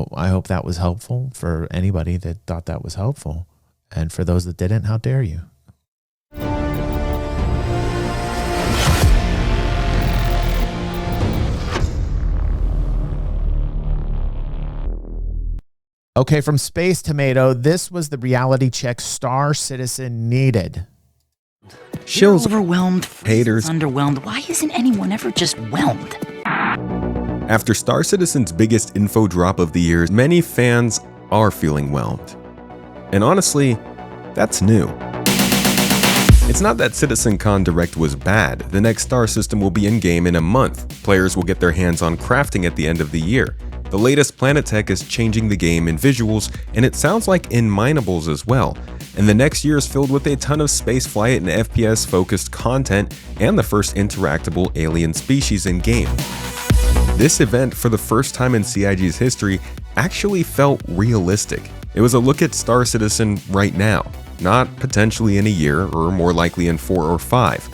So I hope that was helpful for anybody that thought that was helpful. And for those that didn't, how dare you? Okay, from Space Tomato, this was the reality check Star Citizen needed. Shills, overwhelmed, haters, underwhelmed. Why isn't anyone ever just whelmed? After Star Citizen's biggest info drop of the year, many fans are feeling whelmed. And honestly, that's new. It's not that CitizenCon Direct was bad. The next Star system will be in-game in a month. Players will get their hands on crafting at the end of the year. The latest Planet Tech is changing the game in visuals, and it sounds like in minables as well. And the next year is filled with a ton of spaceflight and FPS-focused content, and the first interactable alien species in game. This event, for the first time in CIG's history, actually felt realistic. It was a look at Star Citizen right now, not potentially in a year, or more likely in 4 or 5.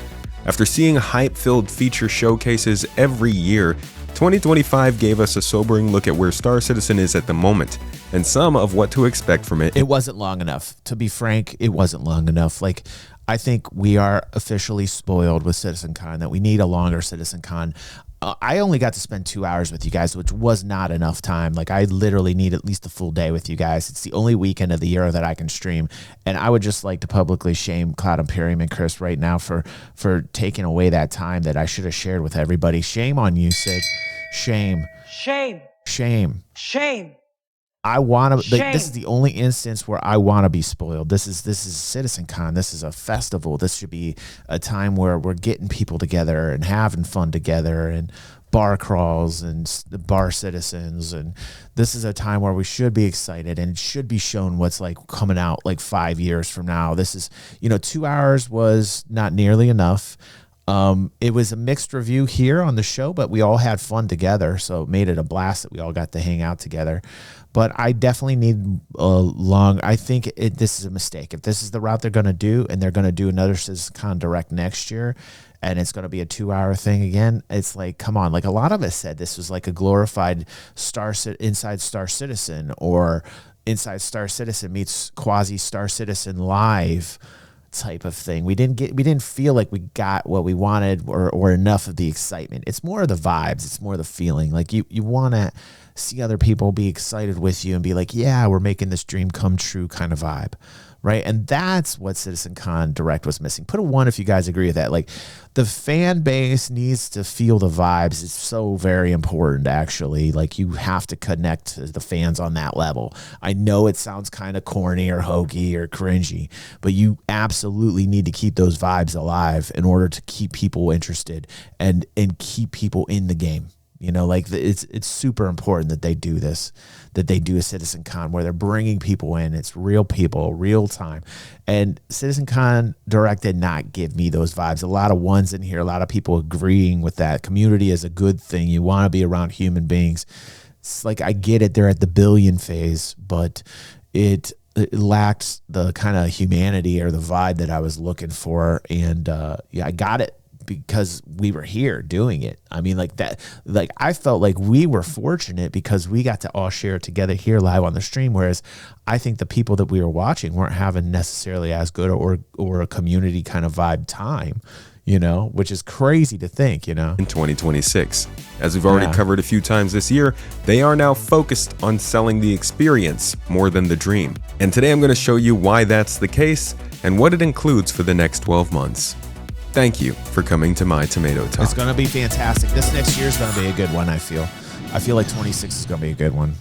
After seeing hype-filled feature showcases every year, 2025 gave us a sobering look at where Star Citizen is at the moment, and some of what to expect from it. It wasn't long enough. To be frank, it wasn't long enough. Like, I think we are officially spoiled with CitizenCon, that we need a longer CitizenCon. I only got to spend 2 hours with you guys, which was not enough time. Like, I literally need at least a full day with you guys. It's the only weekend of the year that I can stream. And I would just like to publicly shame Cloud Imperium and Chris right now for taking away that time that I should have shared with everybody. Shame on you, Sig. Shame. Shame. Shame. Shame. I want to. Like, this is the only instance where I want to be spoiled. This is CitizenCon. This is a festival. This should be a time where we're getting people together and having fun together, and bar crawls and bar citizens. And this is a time where we should be excited, and it should be shown what's like coming out like 5 years from now. This is, 2 hours was not nearly enough. It was a mixed review here on the show, but we all had fun together, so it made it a blast that we all got to hang out together. But I definitely need I think this is a mistake. If this is the route they're going to do, and they're going to do another CitizenCon Direct next year, and it's going to be a 2-hour thing again, it's like, come on. Like, a lot of us said this was like a glorified Inside Star Citizen, or Inside Star Citizen meets Quasi Star Citizen Live type of thing. We didn't feel like we got what we wanted, or enough of the excitement. It's more of the vibes. It's more the feeling. Like, you want to see other people be excited with you and be like, yeah, we're making this dream come true kind of vibe, right? And that's what CitizenCon Direct was missing. Put a 1 if you guys agree with that. Like, the fan base needs to feel the vibes. It's so very important, actually. Like, you have to connect to the fans on that level. I know it sounds kind of corny or hokey or cringy, but you absolutely need to keep those vibes alive in order to keep people interested and keep people in the game. It's super important that they do this, that they do a CitizenCon where they're bringing people in. It's real people, real time. And CitizenCon Direct did not give me those vibes. A lot of 1s in here, a lot of people agreeing with that. Community is a good thing. You want to be around human beings. It's like, I get it, they're at the billion phase, but it lacks the kind of humanity or the vibe that I was looking for. And I got it because we were here doing it. I mean, like that, like, I felt like we were fortunate because we got to all share it together here live on the stream. Whereas I think the people that we were watching weren't having necessarily as good or a community kind of vibe time, which is crazy to think, In 2026. As we've already covered a few times this year, they are now focused on selling the experience more than the dream. And today I'm going to show you why that's the case and what it includes for the next 12 months. Thank you for coming to my Tomato Talk. It's going to be fantastic. This next year is going to be a good one, I feel. I feel like 26 is going to be a good one.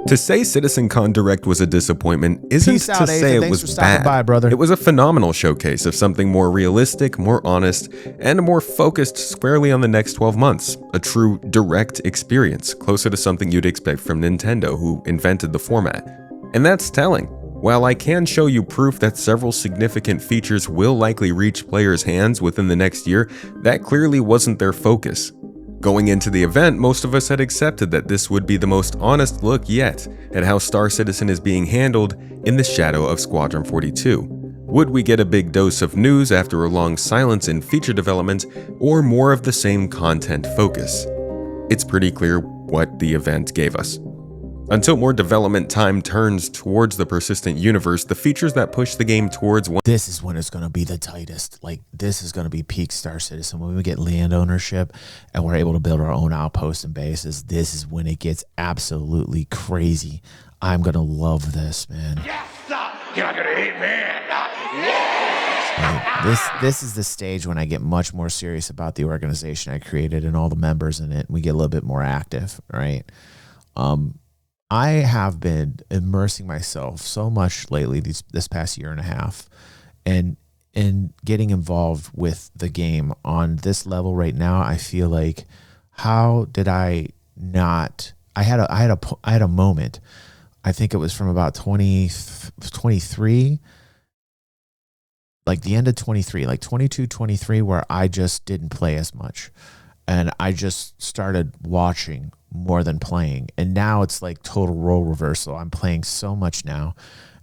To say CitizenCon Direct was a disappointment isn't Peace out, to say Ethan. it was Thanks for stopping bad. by, brother. It was a phenomenal showcase of something more realistic, more honest, and more focused squarely on the next 12 months. A true direct experience, closer to something you'd expect from Nintendo, who invented the format. And that's telling. While I can show you proof that several significant features will likely reach players' hands within the next year, that clearly wasn't their focus. Going into the event, most of us had accepted that this would be the most honest look yet at how Star Citizen is being handled in the shadow of Squadron 42. Would we get a big dose of news after a long silence in feature development, or more of the same content focus? It's pretty clear what the event gave us. Until more development time turns towards the persistent universe, the features that push the game towards one. This is when it's going to be the tightest. Like, this is going to be peak Star Citizen. When we get land ownership and we're able to build our own outposts and bases, this is when it gets absolutely crazy. I'm going to love this, man. Yes, you're going to hate me. Like, this is the stage when I get much more serious about the organization I created and all the members in it. And we get a little bit more active, right? I have been immersing myself so much lately, this past year and a half, and getting involved with the game on this level right now. I feel like, how did I not? I had a moment. I think it was from about 23, like the end of 23, like 22, 23, where I just didn't play as much, and I just started watching more than playing. And now it's like total role reversal. I'm playing so much now,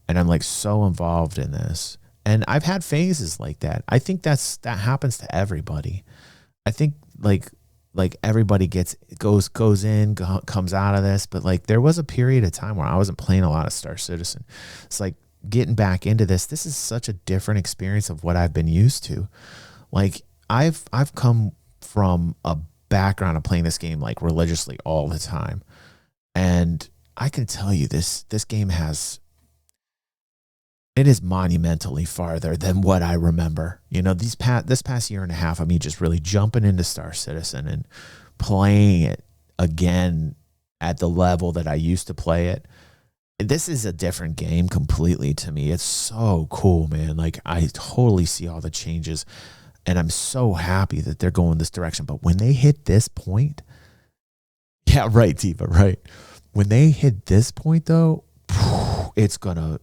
and I'm like so involved in this. And I've had phases like that. I think that happens to everybody. I think like everybody goes in, comes out of this. But like, there was a period of time where I wasn't playing a lot of Star Citizen. It's like getting back into this. This is such a different experience of what I've been used to. Like, I've come from a background of playing this game like religiously all the time, and I can tell you this game it is monumentally farther than what I remember. You know, this past year and a half of me just really jumping into Star Citizen and playing it again at the level that I used to play it. This is a different game completely to me. It's so cool, man. Like, I totally see all the changes, and I'm so happy that they're going this direction. But when they hit this point, yeah, right, Diva, right. When they hit this point, though, it is gonna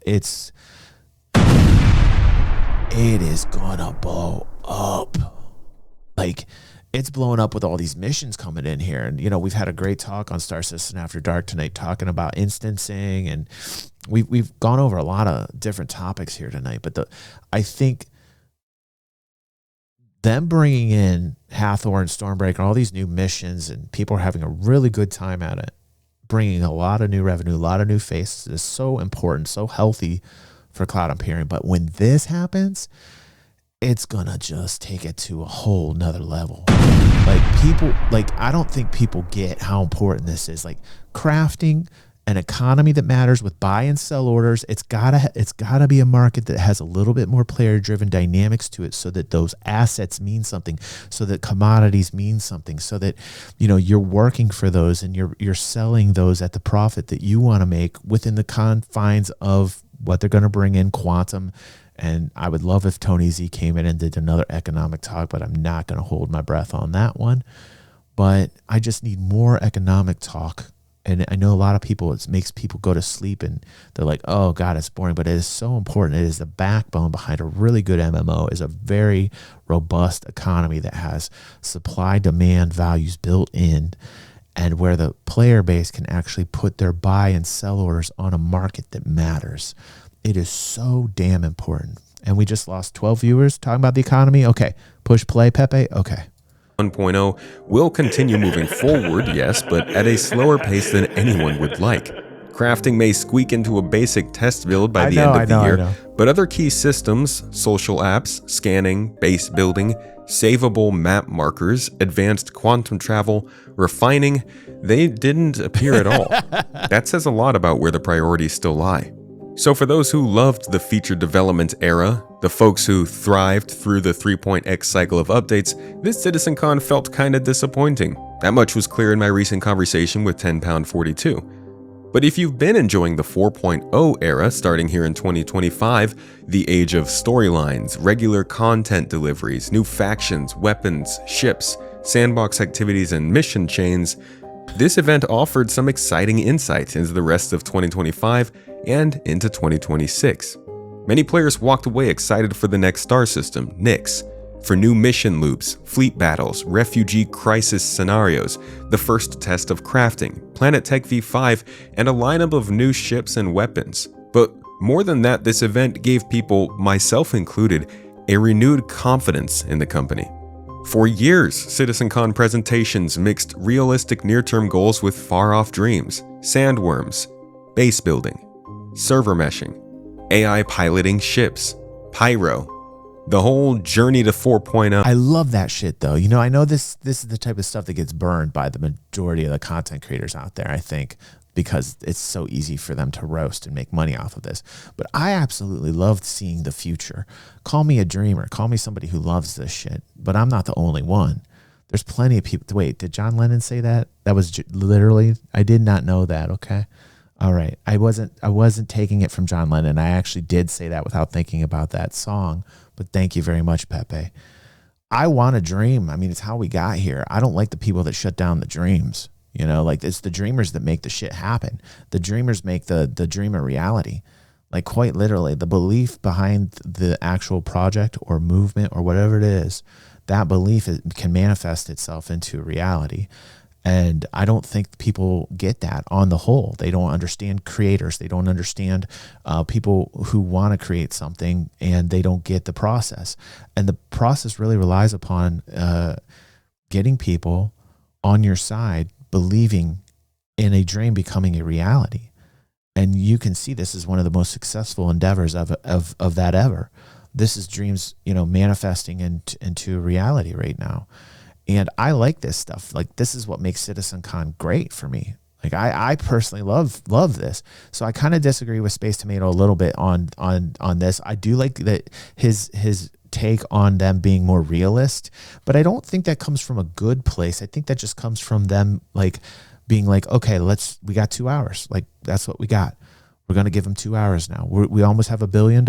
blow up. Like, it's blowing up with all these missions coming in here. And, you know, we've had a great talk on Star Citizen After Dark tonight, talking about instancing, and we've gone over a lot of different topics here tonight. But I think them bringing in Hathor and Stormbreaker, all these new missions, and people are having a really good time at it, bringing a lot of new revenue, a lot of new faces, is so important, so healthy for Cloud Imperium. But when this happens, it's gonna just take it to a whole nother level. I don't think people get how important this is. Like, crafting an economy that matters with buy and sell orders. It's gotta be a market that has a little bit more player-driven dynamics to it, so that those assets mean something, so that commodities mean something, so that, you know, you're working for those and you're selling those at the profit that you want to make within the confines of what they're going to bring in quantum. And I would love if Tony Z came in and did another economic talk, but I'm not going to hold my breath on that one. But I just need more economic talk. And I know a lot of people, it makes people go to sleep and they're like, oh God, it's boring. But it is so important. It is the backbone behind a really good MMO, is a very robust economy that has supply demand values built in, and where the player base can actually put their buy and sell orders on a market that matters. It is so damn important. And we just lost 12 viewers talking about the economy. Okay, push play, Pepe. Okay. 1.0 will continue moving forward, yes, but at a slower pace than anyone would like. Crafting may squeak into a basic test build by the end of the year, but other key systems, social apps, scanning, base building, savable map markers, advanced quantum travel, refining, they didn't appear at all. That says a lot about where the priorities still lie. So for those who loved the feature development era, the folks who thrived through the 3.x cycle of updates, this CitizenCon felt kinda disappointing. That much was clear in my recent conversation with 10#42. But if you've been enjoying the 4.0 era starting here in 2025, the age of storylines, regular content deliveries, new factions, weapons, ships, sandbox activities, and mission chains, this event offered some exciting insight into the rest of 2025 and into 2026. Many players walked away excited for the next star system, Nyx, for new mission loops, fleet battles, refugee crisis scenarios, the first test of crafting, Planet Tech V5, and a lineup of new ships and weapons. But more than that, this event gave people, myself included, a renewed confidence in the company. For years, CitizenCon presentations mixed realistic near-term goals with far-off dreams, sandworms, base building, server meshing, AI piloting ships, pyro, the whole journey to 4.0. I love that shit though. You know, I know this is the type of stuff that gets burned by the majority of the content creators out there, I think, because it's so easy for them to roast and make money off of this. But I absolutely loved seeing the future. Call me a dreamer. Call me somebody who loves this shit. But I'm not the only one. There's plenty of people. Wait, did John Lennon say that? That was literally, I did not know that. Okay. All right. I wasn't taking it from John Lennon. I actually did say that without thinking about that song. But thank you very much, Pepe. I want a dream. I mean, it's how we got here. I don't like the people that shut down the dreams. You know, like it's the dreamers that make the shit happen. The dreamers make the dream a reality. Like quite literally, the belief behind the actual project or movement or whatever it is, that belief can manifest itself into reality. And I don't think people get that on the whole. They don't understand creators. They don't understand people who want to create something, and they don't get the process. And the process really relies upon getting people on your side, believing in a dream becoming a reality. And you can see this is one of the most successful endeavors of that ever. This is dreams, you know, manifesting into reality right now. And I like this stuff. Like, this is what makes CitizenCon great for me. Like, I personally love this. So I kind of disagree with Space Tomato a little bit on this. I do like that his take on them being more realist, but I don't think that comes from a good place. I think that just comes from them like being like, okay, we got 2 hours. Like, that's what we got. We're going to give them 2 hours now. We almost have $1 billion.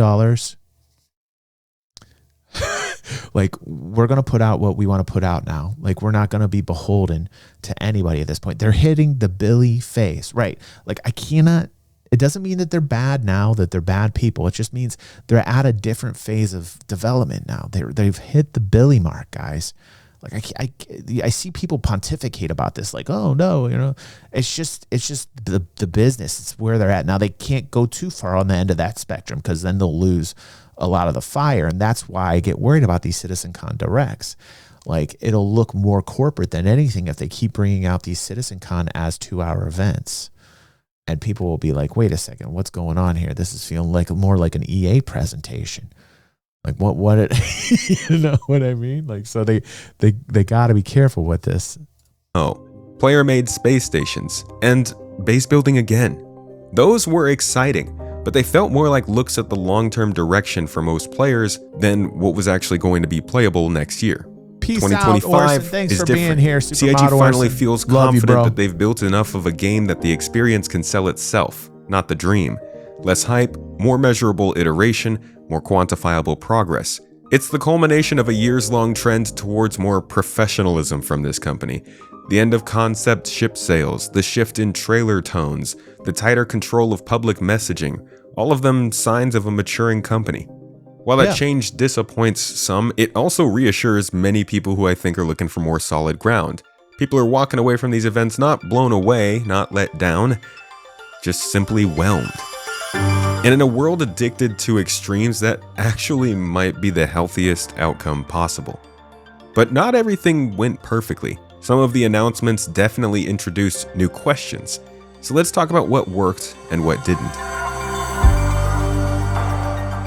Like, we're going to put out what we want to put out now. Like, we're not going to be beholden to anybody at this point. They're hitting the Billy face, right? Like, it doesn't mean that they're bad now, that they're bad people. It just means they're at a different phase of development now. They've hit the Billy mark, guys. Like, I see people pontificate about this, like, oh no, you know, it's just the business. It's where they're at now. They can't go too far on the end of that spectrum, because then they'll lose a lot of the fire. And that's why I get worried about these CitizenCon directs. Like, it'll look more corporate than anything if they keep bringing out these CitizenCon as 2-hour events. And people will be like, wait a second, what's going on here? This is feeling like more like an EA presentation. Like, what it, you know what I mean? Like, so they got to be careful with this. Oh, player-made space stations and base building again. Those were exciting, but they felt more like looks at the long-term direction for most players than what was actually going to be playable next year. Peace 2025 out, Orson. Thanks is for different. being here, CIG Supermodel finally Orson. feels Love you, confident bro. that they've built enough of a game that the experience can sell itself, not the dream. Less hype, more measurable iteration, more quantifiable progress. It's the culmination of a years-long trend towards more professionalism from this company. The end of concept ship sales, the shift in trailer tones, the tighter control of public messaging, all of them signs of a maturing company. While that change disappoints some, it also reassures many people who I think are looking for more solid ground. People are walking away from these events not blown away, not let down, just simply whelmed. And in a world addicted to extremes, that actually might be the healthiest outcome possible. But not everything went perfectly. Some of the announcements definitely introduced new questions. So let's talk about what worked and what didn't.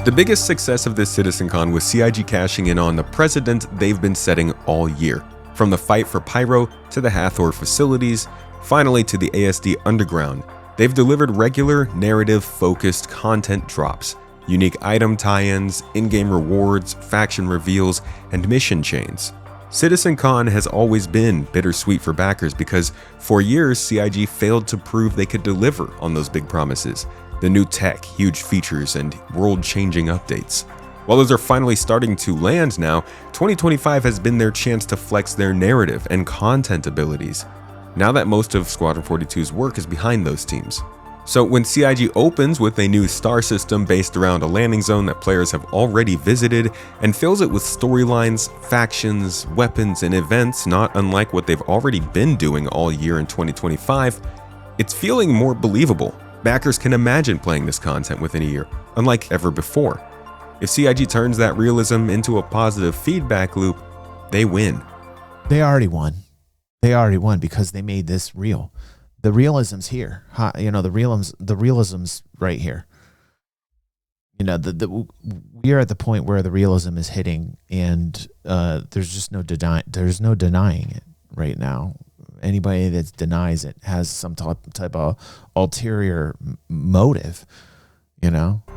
The biggest success of this CitizenCon was CIG cashing in on the precedent they've been setting all year. From the fight for Pyro to the THUR facilities, finally to the ASD Underground, they've delivered regular, narrative-focused content drops, unique item tie-ins, in-game rewards, faction reveals, and mission chains. CitizenCon has always been bittersweet for backers because for years CIG failed to prove they could deliver on those big promises. The new tech, huge features, and world-changing updates. While those are finally starting to land now, 2025 has been their chance to flex their narrative and content abilities, now that most of Squadron 42's work is behind those teams. So when CIG opens with a new star system based around a landing zone that players have already visited and fills it with storylines, factions, weapons, and events not unlike what they've already been doing all year in 2025, it's feeling more believable. Backers can imagine playing this content within a year, unlike ever before. If CIG turns that realism into a positive feedback loop, they win. They already won. They already won because they made this real. The realism's here. The realism's right here. We are at the point where the realism is hitting, and there's just no denying it right now. Anybody that denies it has some type of ulterior motive.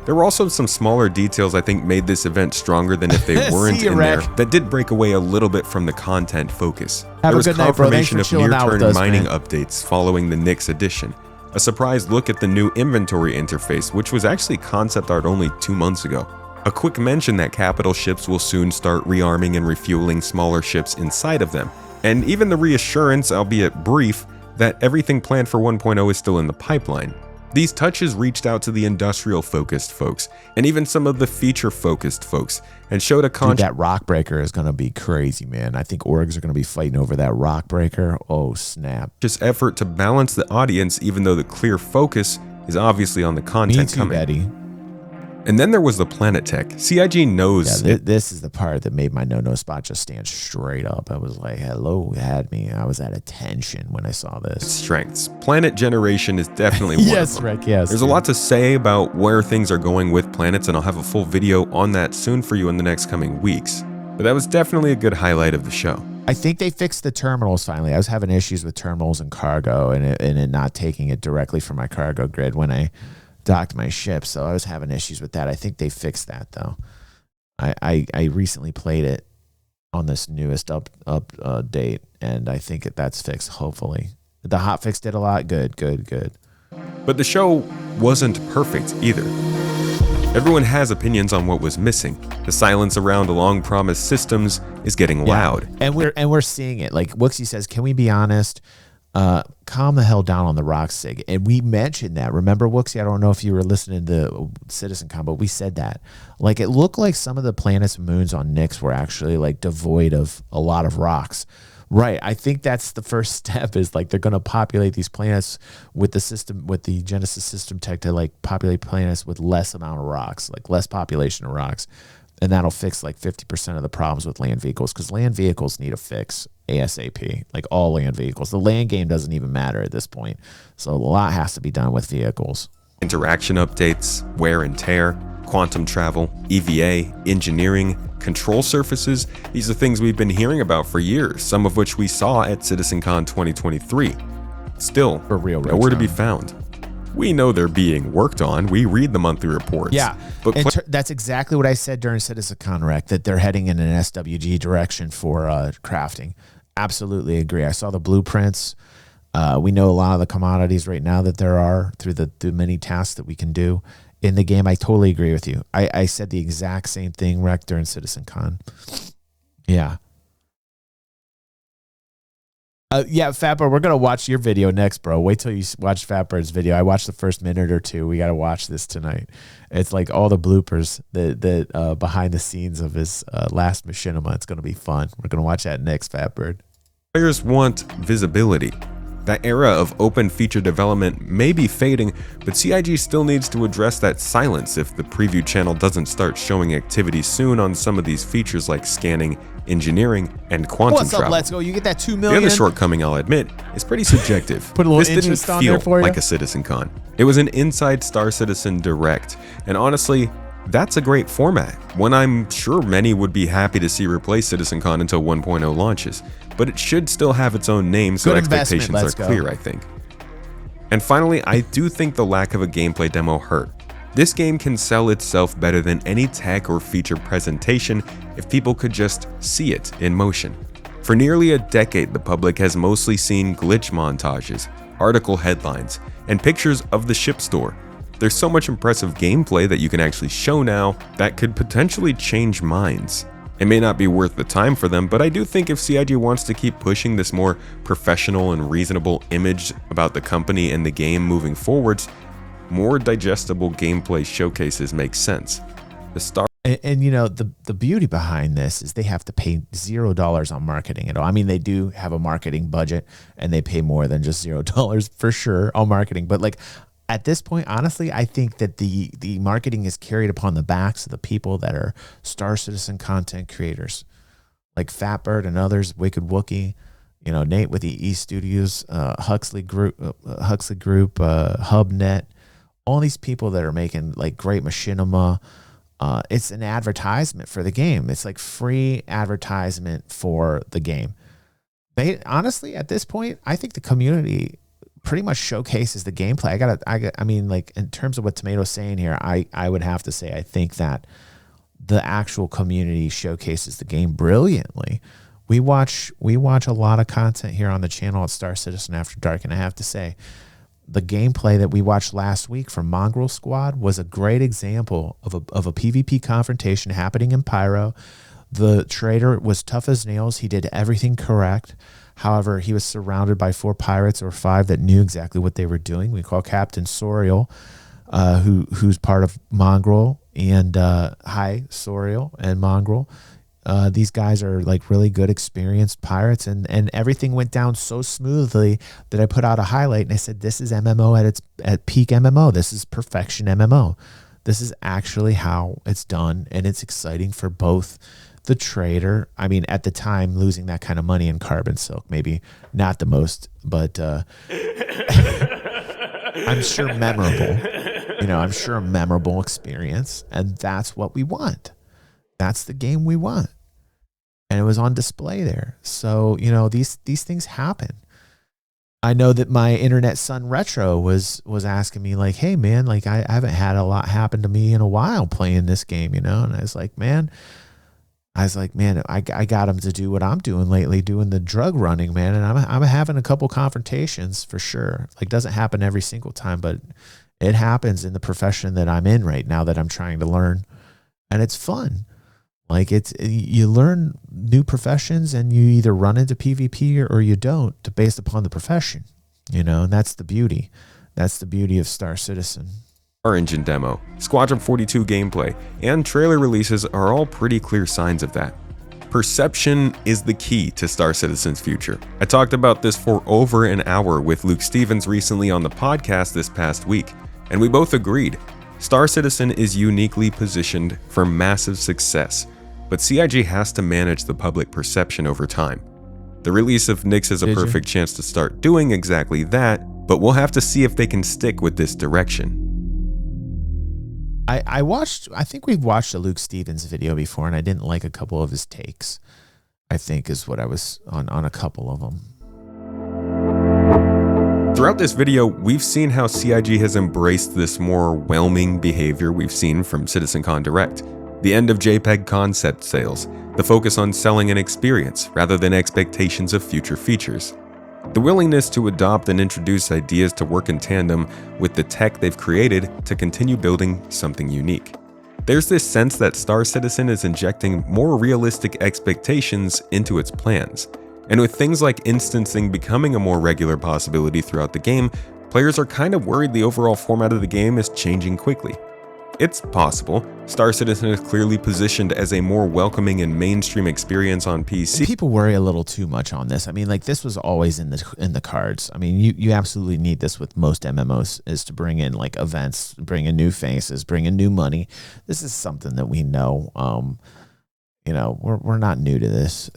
There were also some smaller details I think made this event stronger than if they weren't in there, that did break away a little bit from the content focus. There was confirmation of near-term mining updates following the Knicks edition, a surprise look at the new inventory interface, which was actually concept art only 2 months ago, a quick mention that capital ships will soon start rearming and refueling smaller ships inside of them, and even the reassurance, albeit brief, that everything planned for 1.0 is still in the pipeline. These touches reached out to the industrial-focused folks, and even some of the feature-focused folks, and showed a that rock breaker is going to be crazy, man. I think orgs are going to be fighting over that rock breaker. Oh, snap. Just effort to balance the audience, even though the clear focus is obviously on the content coming. Betty. And then there was the Planet Tech. CIG knows. Yeah, this is the part that made my no spot just stand straight up. I was like, hello, you had me. I was at attention when I saw this. Strengths. Planet generation is definitely one yes, of them. Rick, yes. There's a lot to say about where things are going with planets, and I'll have a full video on that soon for you in the next coming weeks. But that was definitely a good highlight of the show. I think they fixed the terminals finally. I was having issues with terminals and cargo and it not taking it directly from my cargo grid when I docked my ship, so I was having issues with that. I think they fixed that though. I recently played it on this newest update, and I think that's fixed. Hopefully, the hotfix did a lot. Good. But the show wasn't perfect either. Everyone has opinions on what was missing. The silence around the long-promised systems is getting loud, and we're seeing it. Like Wooksy says, can we be honest? Calm the hell down on the rock sig. And we mentioned that. Remember, Wooksy, I don't know if you were listening to CitizenCon, but we said that. Like, it looked like some of the planets and moons on Nyx were actually like devoid of a lot of rocks. Right. I think that's the first step, is like they're going to populate these planets with the system, with the Genesis system tech, to like populate planets with less amount of rocks, like less population of rocks. And that'll fix like 50% of the problems with land vehicles, because land vehicles need a fix ASAP, like all land vehicles. The land game doesn't even matter at this point. So a lot has to be done with vehicles. Interaction updates, wear and tear, quantum travel, EVA, engineering, control surfaces. These are things we've been hearing about for years, some of which we saw at CitizenCon 2023. Still, for real, nowhere to be found. We know they're being worked on. We read the monthly reports. Yeah, but that's exactly what I said during CitizenCon Rec, that they're heading in an SWG direction for crafting. Absolutely agree. I saw the blueprints. We know a lot of the commodities right now that there are through the many tasks that we can do in the game. I totally agree with you. I said the exact same thing, Rec, during CitizenCon. Yeah. Yeah, Fatbird, we're going to watch your video next, bro. Wait till you watch Fatbird's video. I watched the first minute or two. We got to watch this tonight. It's like all the bloopers, the behind the scenes of his last Machinima. It's going to be fun. We're going to watch that next, Fatbird. Players want visibility. That era of open feature development may be fading, but CIG still needs to address that silence if the preview channel doesn't start showing activity soon on some of these features like scanning, engineering, and quantum travel. What's up, Let's Go? You get that 2 million? The other shortcoming, I'll admit, is pretty subjective. Put a little this didn't interest on feel there for you? like a CitizenCon. It was an inside Star Citizen Direct, and honestly, that's a great format, one I'm sure many would be happy to see replace CitizenCon until 1.0 launches, but it should still have its own name, so expectations are clear, I think. And finally, I do think the lack of a gameplay demo hurt. This game can sell itself better than any tech or feature presentation if people could just see it in motion. For nearly a decade, the public has mostly seen glitch montages, article headlines, and pictures of the ship store. There's so much impressive gameplay that you can actually show now that could potentially change minds. It may not be worth the time for them, but I do think if CIG wants to keep pushing this more professional and reasonable image about the company and the game moving forwards, more digestible gameplay showcases make sense. And you know, the beauty behind this is they have to pay $0 on marketing at all. I mean, they do have a marketing budget and they pay more than just $0 for sure on marketing. But like at this point, honestly, I think that the marketing is carried upon the backs of the people that are Star Citizen content creators. like Fatbird and others, Wicked Wookie, Nate with the E Studios, Huxley Group, HubNet, all these people that are making like great machinima. It's an advertisement for the game. It's like free advertisement for the game. Honestly, at this point, I think the community pretty much showcases the gameplay. I mean, like in terms of what Tomato's saying here, I would have to say, I think that the actual community showcases the game brilliantly. We watch a lot of content here on the channel at Star Citizen After Dark, and I have to say, the gameplay that we watched last week from Mongrel Squad was a great example of a PvP confrontation happening in Pyro. The trader was tough as nails. He did everything correct. However, he was surrounded by 4 pirates or 5 that knew exactly what they were doing. We call Captain Sorial, who's part of Mongrel, and hi, Sorial and Mongrel. These guys are like really good, experienced pirates, and everything went down so smoothly that I put out a highlight and I said, "This is MMO at peak MMO. This is perfection MMO. This is actually how it's done, and it's exciting for both the trader. I mean, at the time, losing that kind of money in Carbon Silk, maybe not the most, but I'm sure memorable. I'm sure a memorable experience, and that's what we want. That's the game we want." And it was on display there. So, these things happen. I know that my internet son Retro was asking me like, "Hey man, like I haven't had a lot happen to me in a while playing this game, And I was like, man, I got him to do what I'm doing lately, doing the drug running, man. And I'm having a couple confrontations for sure. Like, doesn't happen every single time, but it happens in the profession that I'm in right now that I'm trying to learn. And it's fun. Like you learn new professions and you either run into PvP or you don't, based upon the profession, and that's the beauty. That's the beauty of Star Citizen. Our engine demo, Squadron 42 gameplay, and trailer releases are all pretty clear signs of that. Perception is the key to Star Citizen's future. I talked about this for over an hour with Luke Stevens recently on the podcast this past week, and we both agreed. Star Citizen is uniquely positioned for massive success, but CIG has to manage the public perception over time. The release of Nyx is a perfect chance to start doing exactly that, but we'll have to see if they can stick with this direction. I think we've watched a Luke Stevens video before, and I didn't like a couple of his takes, I think is what I was on a couple of them. Throughout this video, we've seen how CIG has embraced this more whelming behavior we've seen from CitizenCon Direct. The end of JPEG concept sales, the focus on selling an experience rather than expectations of future features. The willingness to adopt and introduce ideas to work in tandem with the tech they've created to continue building something unique. There's this sense that Star Citizen is injecting more realistic expectations into its plans. And with things like instancing becoming a more regular possibility throughout the game, players are kind of worried the overall format of the game is changing quickly. It's possible. Star Citizen is clearly positioned as a more welcoming and mainstream experience on PC. People worry a little too much on this. I mean, like this was always in the cards. I mean, you absolutely need this with most MMOs, is to bring in like events, bring in new faces, bring in new money. This is something that we know. We're not new to this.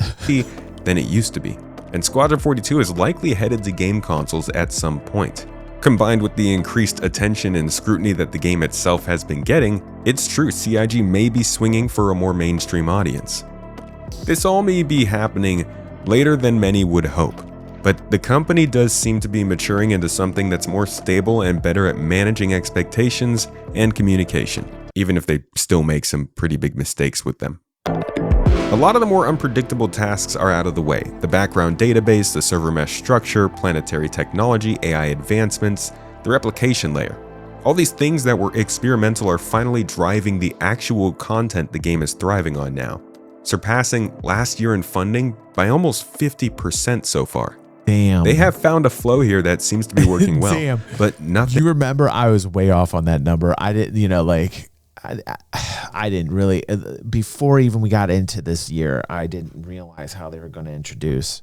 Than it used to be, and Squadron 42 is likely headed to game consoles at some point. Combined with the increased attention and scrutiny that the game itself has been getting, it's true CIG may be swinging for a more mainstream audience. This all may be happening later than many would hope, but the company does seem to be maturing into something that's more stable and better at managing expectations and communication, even if they still make some pretty big mistakes with them. A lot of the more unpredictable tasks are out of the way. The background database, the server mesh structure, planetary technology, AI advancements, the replication layer. All these things that were experimental are finally driving the actual content the game is thriving on now, surpassing last year in funding by almost 50% so far. Damn. They have found a flow here that seems to be working well. Damn. But nothing. You remember I was way off on that number. I didn't, I didn't really, before even we got into this year, I didn't realize how they were going to introduce,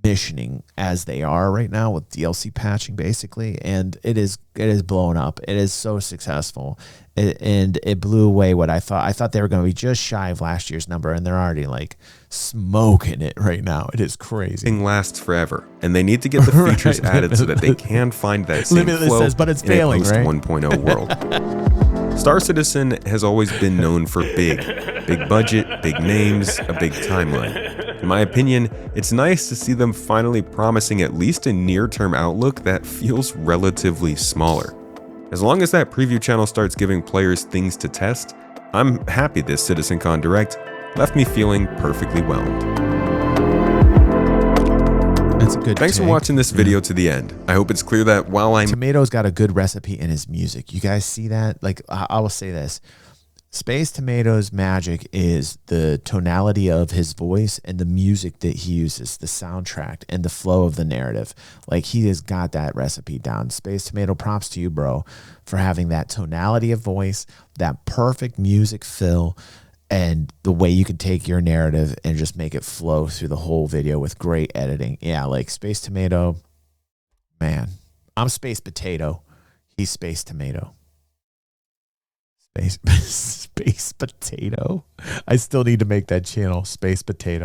missioning as they are right now with DLC patching basically, and it is blown up. It is so successful, and it blew away what I thought. I thought they were going to be just shy of last year's number, and they're already like smoking it right now. It is crazy. Thing lasts forever, and they need to get the features added so that they can find that same flow says, but it's in failing, a post right? 1.0 world. Star Citizen has always been known for big budget, big names, a big timeline. In my opinion, it's nice to see them finally promising at least a near-term outlook that feels relatively smaller. As long as that preview channel starts giving players things to test, I'm happy this CitizenCon Direct left me feeling perfectly whelmed. That's a good Thanks for take. watching this video to the end. I hope it's clear that while I'm Tomato's got a good recipe in his music. You guys see that? Like, I will say this. Space Tomato's magic is the tonality of his voice and the music that he uses, the soundtrack and the flow of the narrative. Like, he has got that recipe down. Space Tomato, props to you, bro, for having that tonality of voice, that perfect music fill, and the way you can take your narrative and just make it flow through the whole video with great editing. Yeah, like Space Tomato, man. I'm Space Potato. He's Space Tomato. Space Potato. I still need to make that channel, Space Potato.